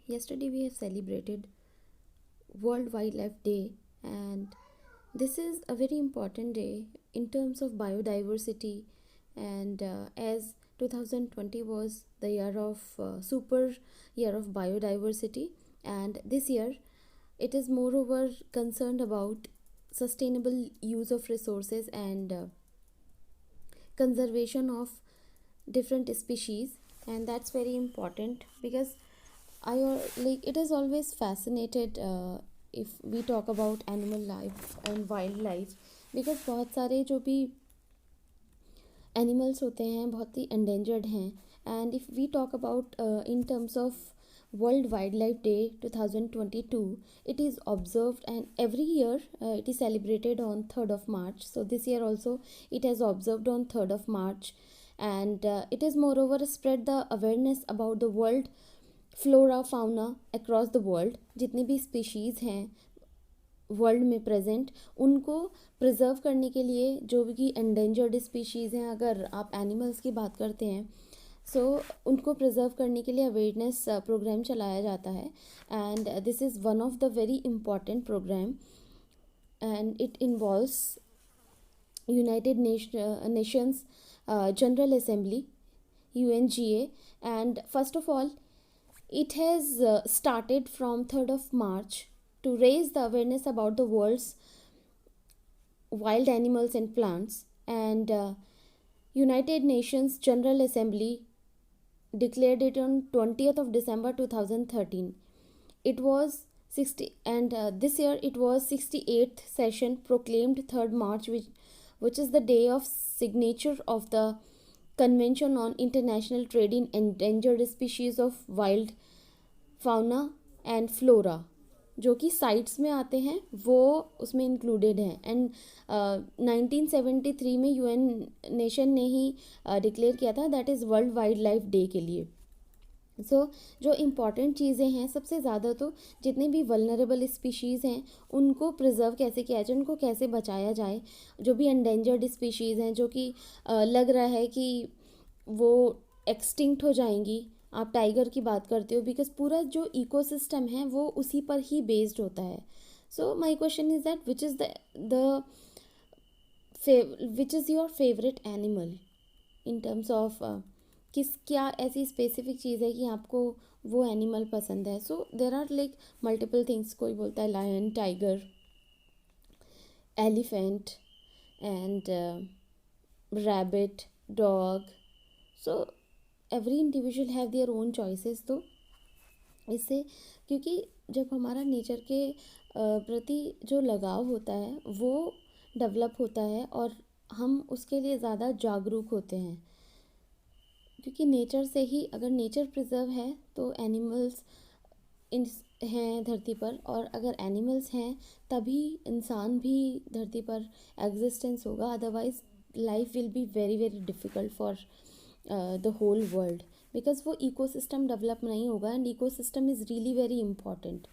yesterday we have celebrated World Wildlife Day, and this is a very important day in terms of biodiversity. And as 2020 was the year of super year of biodiversity, and this year it is moreover concerned about sustainable use of resources and conservation of different species, and that's very important because like it is always fascinated if we talk about animal life and wildlife, because बहुत सारे जो भी animals होते हैं बहुत ही endangered हैं. And if we talk about in terms of World Wildlife Day 2022, it is observed and every year it is celebrated on 3rd of March. So this year also it has observed on 3rd of March, and it is moreover spread the awareness about the world flora fauna across the world. जितनी भी species हैं world में present, उनको preserve करने के लिए, जो भी एंडेंजर्ड स्पीशीज़ हैं, अगर आप एनिमल्स की बात करते हैं, सो उनको प्रिजर्व करने के लिए अवेयरनेस प्रोग्राम चलाया जाता है. And this is one of the very important program, and it involves United Nations General Assembly UNGA. And first of all, it has started from 3rd of March to raise the awareness about the world's wild animals and plants. And United Nations General Assembly declared it on 20th of December 2013. It was 60, and this year it was 68th session proclaimed 3rd March, which is the day of signature of the Convention on International Trade in Endangered Species of Wild Fauna and Flora, जो कि sites में आते हैं, वो उसमें included हैं. And 1973 में UN nation ने ही डिक्लेयर किया था, that is world wild life day के लिए. सो जो इम्पॉर्टेंट चीज़ें हैं, सबसे ज़्यादा तो जितने भी वल्नरेबल स्पीशीज़ हैं उनको प्रिजर्व कैसे किया जाए, उनको कैसे बचाया जाए. जो भी एंडेंजर्ड स्पीशीज़ हैं जो कि लग रहा है कि वो एक्सटिंक्ट हो जाएंगी, आप टाइगर की बात करते हो, बिकॉज पूरा जो इकोसिस्टम है वो उसी पर ही बेस्ड होता है. So my question is that which is the which is your favourite animal in terms of क्या ऐसी स्पेसिफिक चीज़ है कि आपको वो एनिमल पसंद है. So there are like multiple things. कोई बोलता है lion, tiger, elephant and rabbit, dog. So every individual have their own choices. तो इससे, क्योंकि जब हमारा नेचर के प्रति जो लगाव होता है वो डेवलप होता है और हम उसके लिए ज़्यादा जागरूक होते हैं, क्योंकि नेचर से ही, अगर नेचर प्रिजर्व है तो एनिमल्स हैं धरती पर, और अगर एनिमल्स हैं तभी इंसान भी धरती पर एग्जिस्टेंस होगा. Otherwise life will be very very difficult for the whole world, because वो इकोसिस्टम डेवलप नहीं होगा. And ecosystem is really very important.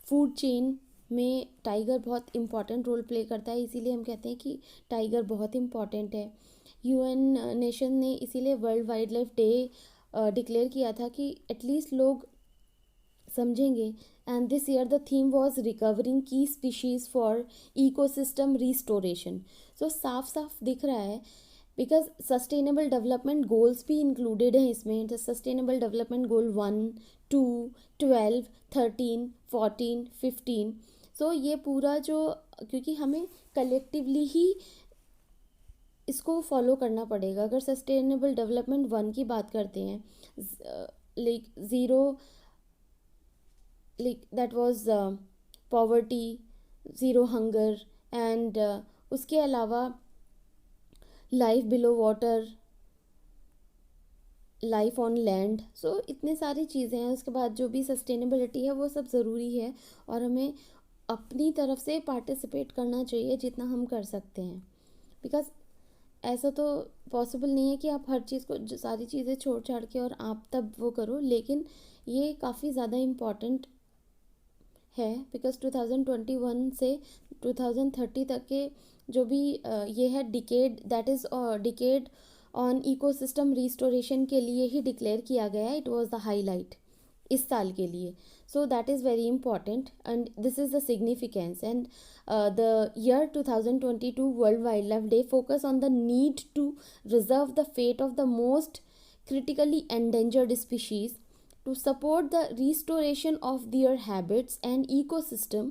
Food chain में टाइगर बहुत इम्पॉर्टेंट रोल प्ले करता है, इसीलिए हम कहते हैं कि टाइगर बहुत इम्पॉर्टेंट है. UN नेशन ने इसीलिए world wild life day declare किया था कि एटलीस्ट लोग समझेंगे. And this year the theme was recovering की स्पीशीज़ फॉर इकोसिस्टम रिस्टोरेशन. सो साफ साफ दिख रहा है, बिकॉज सस्टेनेबल डेवलपमेंट गोल्स भी इंक्लूडेड हैं इसमें. The sustainable development goal 1, 2, 12, 13, 14, 15. सो ये पूरा जो, क्योंकि हमें कलेक्टिवली ही इसको फॉलो करना पड़ेगा. अगर सस्टेनेबल डेवलपमेंट 1 की बात करते हैं, like zero, like that was poverty, zero hunger, and उसके अलावा life below water, life on land. So इतने सारी चीज़ें हैं. उसके बाद जो भी सस्टेनेबिलिटी है वो सब ज़रूरी है, और हमें अपनी तरफ से पार्टिसिपेट करना चाहिए जितना हम कर सकते हैं. बिकॉज ऐसा तो पॉसिबल नहीं है कि आप हर चीज़ को, सारी चीज़ें छोड़ छाड़ के और आप तब वो करो, लेकिन ये काफ़ी ज़्यादा इम्पॉर्टेंट है. बिकॉज 2021 से 2030 तक के जो भी ये है decade, that is decade on ecosystem restoration के लिए ही डिक्लेयर किया गया है. It was the highlight. इस साल के लिए. So that is very important, and this is the significance. And the year 2022 World Wildlife Day focus on the need to reserve the fate of the most critically endangered species, to support the restoration of their habits and ecosystem,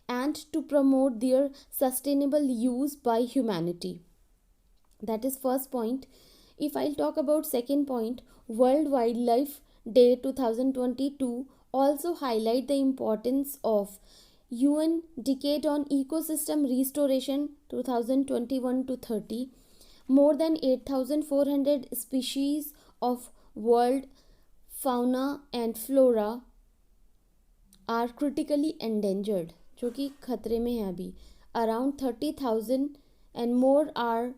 and to promote their sustainable use by humanity. That is first point. If I'll talk about second point, World Wildlife Day 2022 also highlight the importance of UN Decade on Ecosystem Restoration 2021 to 30. More than 8,400 species of world fauna and flora are critically endangered, जो कि खतरे में है अभी. Around 30,000 and more are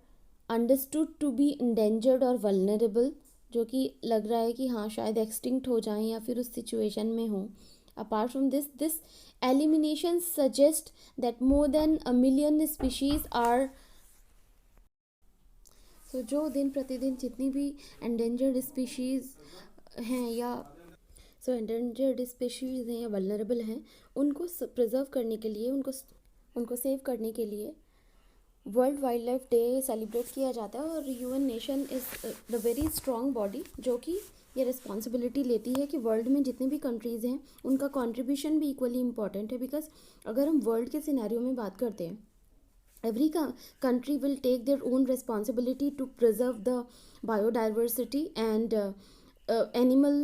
understood to be endangered और vulnerable, जो कि लग रहा है कि हाँ शायद एक्सटिंक्ट हो जाएं या फिर उस सिचुएशन में हों. Apart from this elimination suggest that more than 1 million species are. So जो दिन प्रतिदिन जितनी भी एंडेंजर्ड स्पीशीज़ हैं या एंडेंजर्ड स्पीशीज़ हैं या वल्नरेबल हैं, उनको प्रिजर्व करने के लिए, उनको सेव करने के लिए world wild life day celebrate किया जाता है. और UN nation is the very strong body जो कि ये रिस्पॉन्सिबिलिटी लेती है कि वर्ल्ड में जितनी भी कंट्रीज़ हैं उनका कंट्रीब्यूशन भी इक्वली इम्पॉर्टेंट है. बिकॉज अगर हम वर्ल्ड के सिनेरियो में बात करते हैं, every country will take their own responsibility to preserve the biodiversity and animal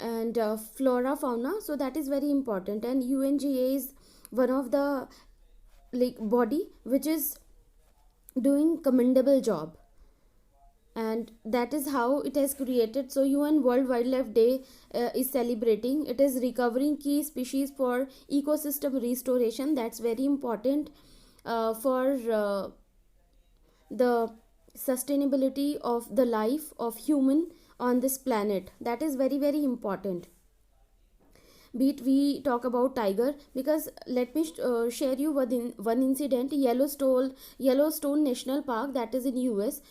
and flora fauna. So that is very important, and UNGA is one of the body which is doing commendable job, and that is how it has created. So UN World Wildlife Day is celebrating, it is recovering key species for ecosystem restoration. That's very important for the sustainability of the life of human on this planet. That is very very important. Be it we talk about tiger, because let me share you one incident. Yellowstone National Park, that is in US.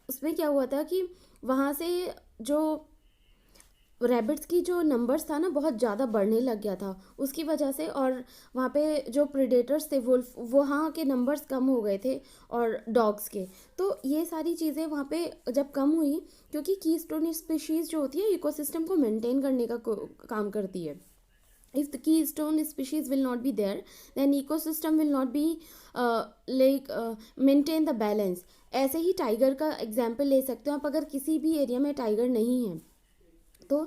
उसमें क्या हुआ था कि वहाँ से जो rabbits की जो नंबर्स था ना बहुत ज़्यादा बढ़ने लग गया था उसकी वजह से, और वहाँ पे जो प्रेडेटर्स थे वुल्फ, वहाँ के नंबर्स कम हो गए थे, और डॉग्स के. तो ये सारी चीज़ें वहाँ पे जब कम हुई, क्योंकि कीस्टोन स्पीशीज़ जो होती है इकोसिस्टम को मेंटेन करने का काम करती है. if the keystone species will not be there, then ecosystem will not be maintain the balance. ऐसे ही टाइगर का एग्जाम्पल ले सकते हो आप. अगर किसी भी एरिया में टाइगर नहीं है तो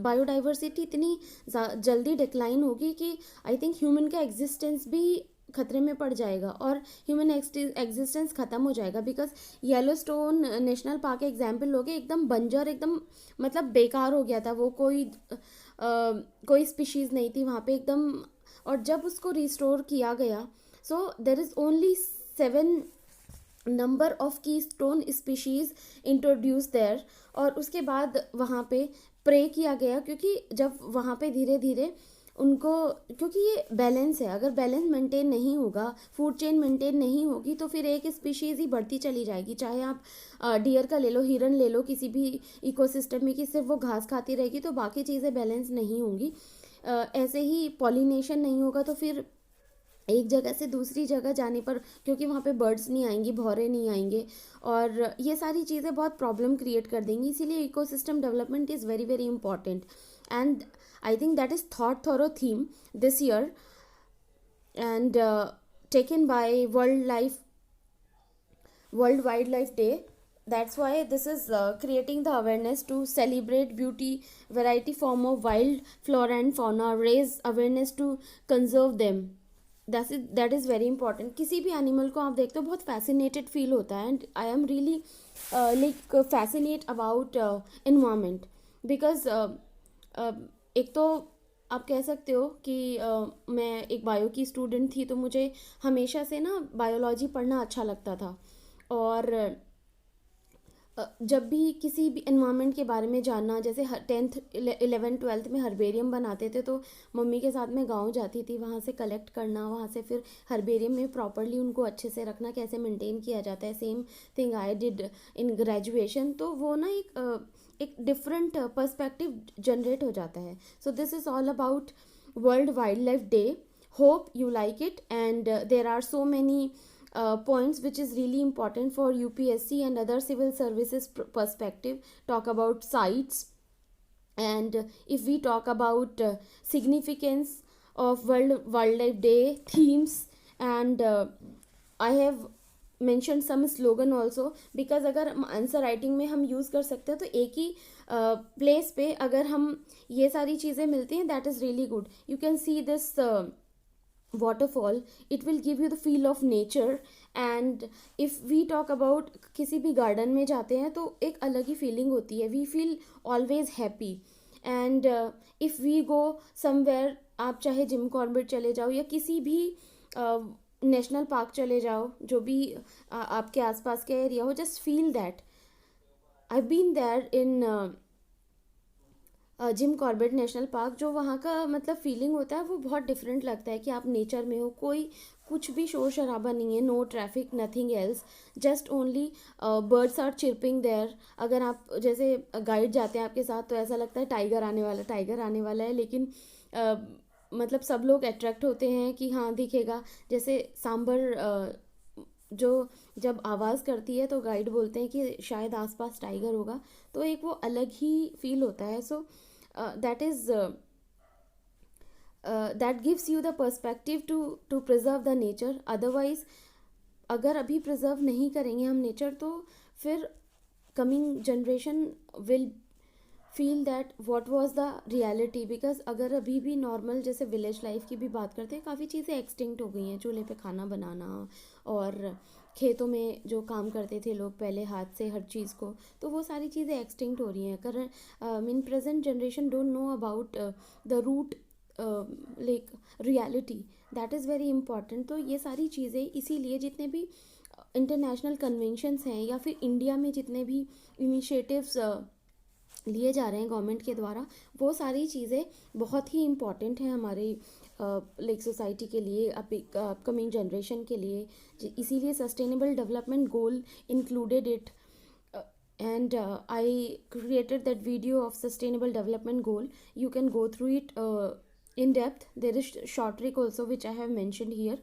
बायोडाइवर्सिटी इतनी जल्दी डिक्लाइन होगी कि आई थिंक ह्यूमन का एग्जिस्टेंस भी खतरे में पड़ जाएगा और ह्यूमन एग्जिस्टेंस ख़त्म हो जाएगा. बिकॉज येलोस्टोन नेशनल पार्क के एग्जाम्पल लोगे, एकदम बंजर, एकदम मतलब बेकार हो गया था वो. कोई स्पीशीज़ नहीं थी वहाँ पे एकदम. और जब उसको रिस्टोर किया गया, so there is only 7 number of keystone species introduce there. और उसके बाद वहाँ पे प्रे किया गया, क्योंकि जब वहाँ पे धीरे धीरे उनको, क्योंकि ये बैलेंस है, अगर बैलेंस मेंटेन नहीं होगा, फूड चेन मेंटेन नहीं होगी, तो फिर एक स्पीशीज़ ही बढ़ती चली जाएगी. चाहे आप डियर का ले लो, हिरन ले लो, किसी भी इकोसिस्टम में कि सिर्फ वो घास खाती रहेगी तो बाकी चीज़ें बैलेंस नहीं होंगी. ऐसे ही पॉलिनेशन नहीं होगा तो फिर एक जगह से दूसरी जगह जाने पर, क्योंकि वहाँ पे बर्ड्स नहीं आएंगी, भौरे नहीं आएंगे, और ये सारी चीज़ें बहुत प्रॉब्लम क्रिएट कर देंगी. इसीलिए ecosystem development is very very important. And I think that is thorough theme this year, and taken by World Wildlife Day. That's why this is creating the awareness to celebrate beauty, variety form of wild flora and fauna, raise awareness to conserve them. That is very important. किसी भी animal को आप देखते हो बहुत fascinated feel होता है, and I am really fascinate about environment. Because एक तो आप कह सकते हो कि मैं एक बायो की स्टूडेंट थी, तो मुझे हमेशा से ना बायोलॉजी पढ़ना अच्छा लगता था. और जब भी किसी भी एनवायरनमेंट के बारे में जानना, जैसे 10th 11th 12th में हर्बेरियम बनाते थे, तो मम्मी के साथ मैं गांव जाती थी, वहाँ से कलेक्ट करना, वहाँ से फिर हर्बेरियम में प्रॉपरली उनको अच्छे से रखना, कैसे मेंटेन किया जाता है. Same thing I did in graduation. तो वो ना एक डिफरेंट पर्सपेक्टिव जनरेट हो जाता है. So this is all about world wild life day. Hope you like it, and there are so many points which is really important for UPSC and other civil services perspective. Talk about sites, and if we talk about significance of world wildlife day themes, and I have mentioned some slogan also, because अगर हम answer writing में हम use कर सकते हैं तो एक ही place पे अगर हम ये सारी चीज़ें मिलती हैं, that is really good. You can see this waterfall, it will give you the feel of nature. And if we talk about किसी भी गार्डन में जाते हैं तो एक अलग ही फीलिंग होती है, we feel always happy. and if we go somewhere, आप चाहे जिम कॉर्बेट चले जाओ या किसी भी नेशनल पार्क चले जाओ, जो भी आपके आसपास का एरिया हो, just feel that. I been there in Jim Corbett national park. जो वहाँ का मतलब फीलिंग होता है वो बहुत डिफरेंट लगता है कि आप नेचर में हो, कोई कुछ भी शोर शराबा नहीं है, no traffic, nothing else, just only birds are chirping there. अगर आप जैसे गाइड जाते हैं आपके साथ तो ऐसा लगता है टाइगर आने वाला, टाइगर आने वाला है, लेकिन मतलब सब लोग अट्रैक्ट होते हैं कि हाँ दिखेगा. जैसे सांबर जो जब आवाज़ करती है तो गाइड बोलते हैं कि शायद आसपास टाइगर होगा, तो एक वो अलग ही फील होता है. So that is that gives you the perspective to preserve the nature. Otherwise अगर अभी प्रिजर्व नहीं करेंगे हम नेचर, तो फिर coming generation will feel that what was the reality. Because अगर अभी भी नॉर्मल जैसे विलेज लाइफ की भी बात करते हैं, काफ़ी चीज़ें एक्सटिंक्ट हो गई हैं. चूल्हे पे खाना बनाना और खेतों में जो काम करते थे लोग पहले हाथ से हर चीज़ को, तो वो सारी चीज़ें एक्सटिंक्ट हो रही हैं. कर in present generation don't know about the root like reality. That is very important. तो ये सारी चीज़ें इसीलिए जितने भी इंटरनेशनल कन्वेंशंस हैं या फिर इंडिया में जितने भी इनिशिएटिव्स लिए जा रहे हैं गवर्नमेंट के द्वारा, वो सारी चीज़ें बहुत ही इम्पॉर्टेंट हैं हमारे लाइक सोसाइटी के लिए, अपकमिंग जनरेशन के लिए. इसीलिए sustainable development goal included it. and I created that video of sustainable development goal. You can go through it in depth. There is short trick also which I have mentioned here,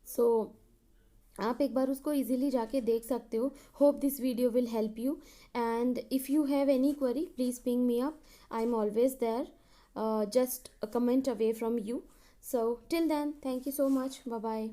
so आप एक बार उसको easily जाके देख सकते हो. Hope this video will help you, and if you have any query please ping me up. I am always there, just a comment away from you. So till then, thank you so much. Bye bye.